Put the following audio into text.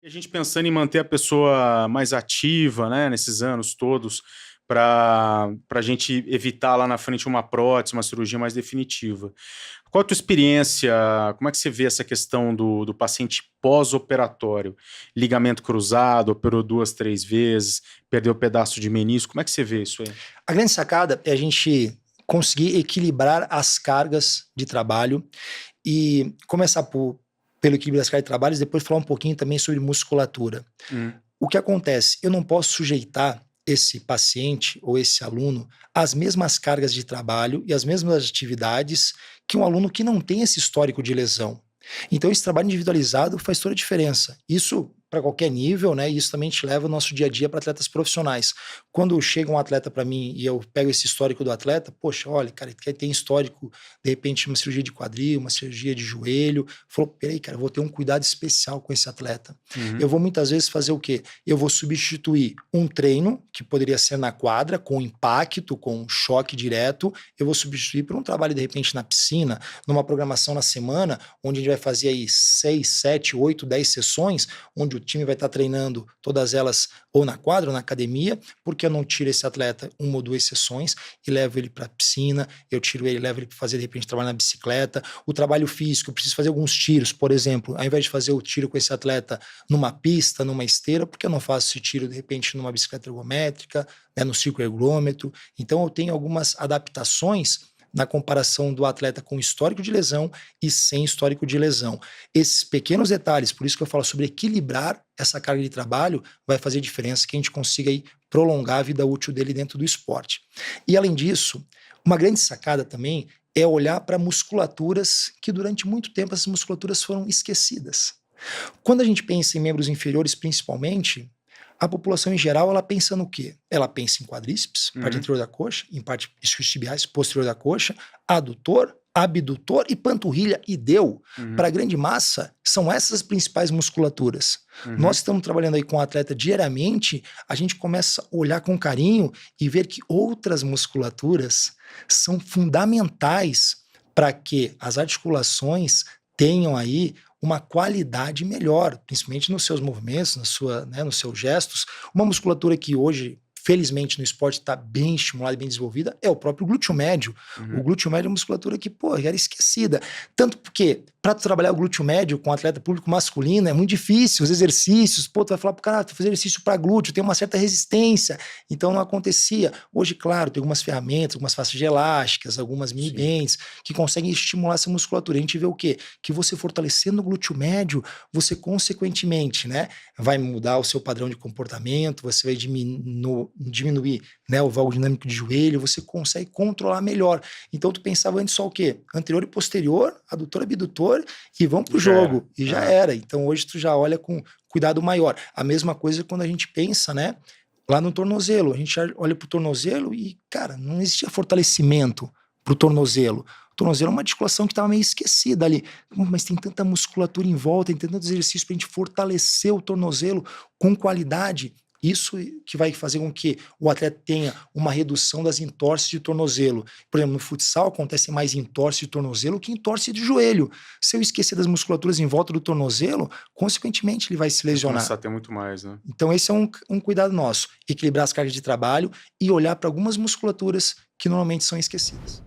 E a gente pensando em manter a pessoa mais ativa, né, nesses anos todos, para a gente evitar lá na frente uma prótese, uma cirurgia mais definitiva. Qual a tua experiência? Como é que você vê essa questão do paciente pós-operatório? Ligamento cruzado, operou 2, 3 vezes, perdeu pedaço de menisco, como é que você vê isso aí? A grande sacada é a gente conseguir equilibrar as cargas de trabalho e começar pelo equilíbrio das cargas de trabalho e depois falar um pouquinho também sobre musculatura. Hum. O que acontece? Eu não posso sujeitar esse paciente ou esse aluno às mesmas cargas de trabalho e às mesmas atividades que um aluno que não tem esse histórico de lesão. Então, esse trabalho individualizado faz toda a diferença. Isso para qualquer nível, né? E isso também te leva ao nosso dia a dia para atletas profissionais. Quando chega um atleta para mim e eu pego esse histórico do atleta, poxa, olha, cara, ele tem histórico, de repente, uma cirurgia de quadril, uma cirurgia de joelho. Falou, peraí, cara, eu vou ter um cuidado especial com esse atleta. Uhum. Eu vou muitas vezes fazer o quê? Eu vou substituir um treino, que poderia ser na quadra, com impacto, com choque direto, eu vou substituir por um trabalho, de repente, na piscina, numa programação na semana, onde a gente vai fazer aí 6, 7, 8, 10 sessões, onde o time vai estar treinando todas elas ou na quadra ou na academia, porque eu não tiro esse atleta 1 ou 2 sessões e levo ele para a piscina, eu tiro ele, levo ele para fazer, de repente, trabalho na bicicleta. O trabalho físico, eu preciso fazer alguns tiros, por exemplo, ao invés de fazer o tiro com esse atleta numa pista, numa esteira, porque eu não faço esse tiro, de repente, numa bicicleta ergométrica, né, no ciclo ergômetro. Então, eu tenho algumas adaptações na comparação do atleta com histórico de lesão e sem histórico de lesão. Esses pequenos detalhes, por isso que eu falo sobre equilibrar essa carga de trabalho, vai fazer diferença que a gente consiga aí prolongar a vida útil dele dentro do esporte. E além disso, uma grande sacada também é olhar para musculaturas que durante muito tempo essas musculaturas foram esquecidas. Quando a gente pensa em membros inferiores principalmente, a população em geral, ela pensa no quê? Ela pensa em quadríceps, parte Uhum. anterior da coxa, em parte isquiotibiais, posterior da coxa, adutor, abdutor e panturrilha, e deu. Uhum. Para a grande massa, são essas as principais musculaturas. Uhum. Nós estamos trabalhando aí com o atleta diariamente, a gente começa a olhar com carinho e ver que outras musculaturas são fundamentais para que as articulações tenham aí uma qualidade melhor, principalmente nos seus movimentos, né, nos seus gestos. Uma musculatura que hoje, felizmente, no esporte está bem estimulada e bem desenvolvida é o próprio glúteo médio. O Uhum. glúteo médio é uma musculatura que, pô, era esquecida. Tanto porque, para trabalhar o glúteo médio com atleta público masculino, é muito difícil. Os exercícios, pô, tu vai falar pro cara, tu fazer exercício para glúteo, tem uma certa resistência. Então não acontecia. Hoje, claro, tem algumas ferramentas, algumas faixas elásticas, algumas mini Sim. bands que conseguem estimular essa musculatura. A gente vê o quê? Que você fortalecendo o glúteo médio, você consequentemente, né, vai mudar o seu padrão de comportamento, você vai diminuir, né, o valgo dinâmico de joelho, você consegue controlar melhor. Então tu pensava antes só o quê? Anterior e posterior, adutor, abdutor e vão pro Já era. jogo. E já É. era. Então hoje tu já olha com cuidado maior. A mesma coisa quando a gente pensa, né, lá no tornozelo. A gente olha pro tornozelo e, cara, não existia fortalecimento pro tornozelo. O tornozelo é uma articulação que estava meio esquecida ali. Mas tem tanta musculatura em volta, tem tantos exercícios para a gente fortalecer o tornozelo com qualidade. Isso que vai fazer com que o atleta tenha uma redução das entorses de tornozelo. Por exemplo, no futsal acontece mais entorse de tornozelo que entorse de joelho. Se eu esquecer das musculaturas em volta do tornozelo, consequentemente ele vai se Vai lesionar. começar a ter muito mais, né? Então esse é um cuidado nosso, equilibrar as cargas de trabalho e olhar para algumas musculaturas que normalmente são esquecidas.